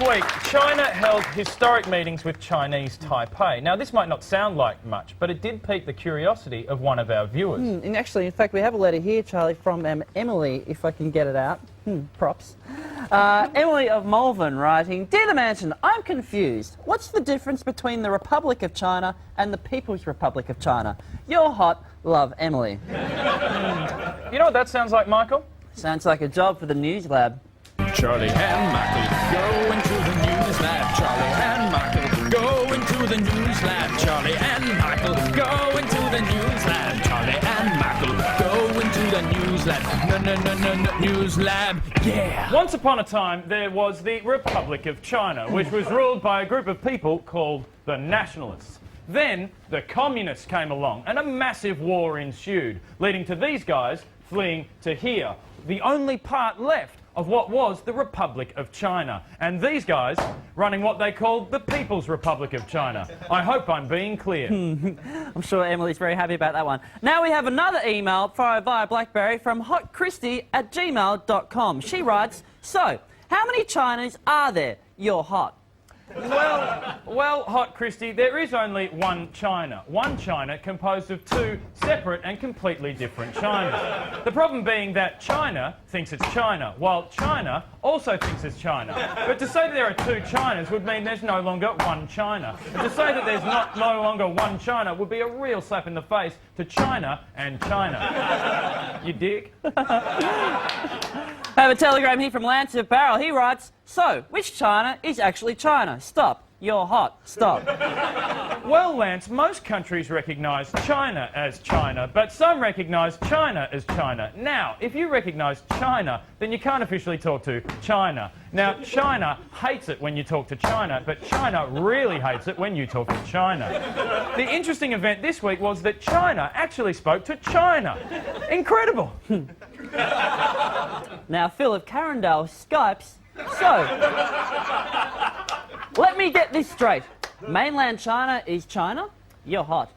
week, China held historic meetings with Chinese Taipei. Now, this might not sound like much, but it did pique the curiosity of one of our viewers. And actually, in fact, we have a letter here, Charlie, from Emily, if I can get it out. Props. Emily of Malvern writing, Dear the Mansion, I'm confused. What's the difference between the Republic of China and the People's Republic of China? You're hot. Love, Emily. You know what that sounds like, Michael? Sounds like a job for the News Lab. Charlie and Michael go into the news lab. Charlie and Michael go into the news lab. Charlie and Michael go into the news lab. Charlie and Michael go into the news lab. News lab, yeah. Once upon a time, there was the Republic of China, which was ruled by a group of people called the Nationalists. Then the Communists came along and a massive war ensued, leading to these guys fleeing to here, the only part left of what was the Republic of China. And these guys running what they called the People's Republic of China. I hope I'm being clear. I'm sure Emily's very happy about that one. Now we have another email via BlackBerry from hotchristy@gmail.com. She writes, So, how many Chinas are there? You're hot. Well, Hot Christy, there is only one China. One China composed of two separate and completely different Chinas. The problem being that China thinks it's China, while China also thinks it's China. But to say that there are two Chinas would mean there's no longer one China. And to say that there's no longer one China would be a real slap in the face to China and China. You dig? I have a telegram here from Lance of Barrel. He writes, So, which China is actually China? Stop. You're hot. Stop. Well, Lance, most countries recognise China as China, but some recognise China as China. Now, if you recognise China, then you can't officially talk to China. Now, China hates it when you talk to China, but China really hates it when you talk to China. The interesting event this week was that China actually spoke to China. Incredible. Now, Phil of Carindale Skypes. So, let me get this straight. Mainland China is China? You're hot.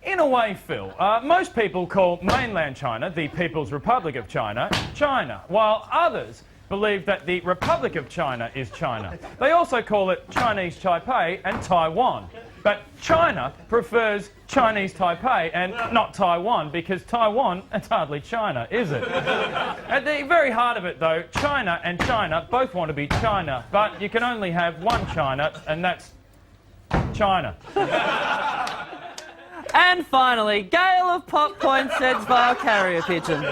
In a way, Phil, most people call mainland China, the People's Republic of China, China, while others believe that the Republic of China is China. They also call it Chinese Taipei and Taiwan. But China prefers Chinese Taipei and not Taiwan, because Taiwan is hardly China, is it? At the very heart of it, though, China and China both want to be China, but you can only have one China, and that's China. And finally, Gail of Popcorn sends via carrier pigeon.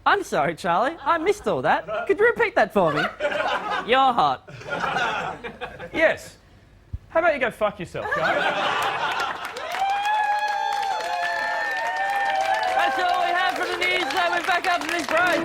I'm sorry, Charlie. I missed all that. Could you repeat that for me? You're hot. Yes. How about you go fuck yourself, Charlie? That's all we have for the news. So we're back up to this break.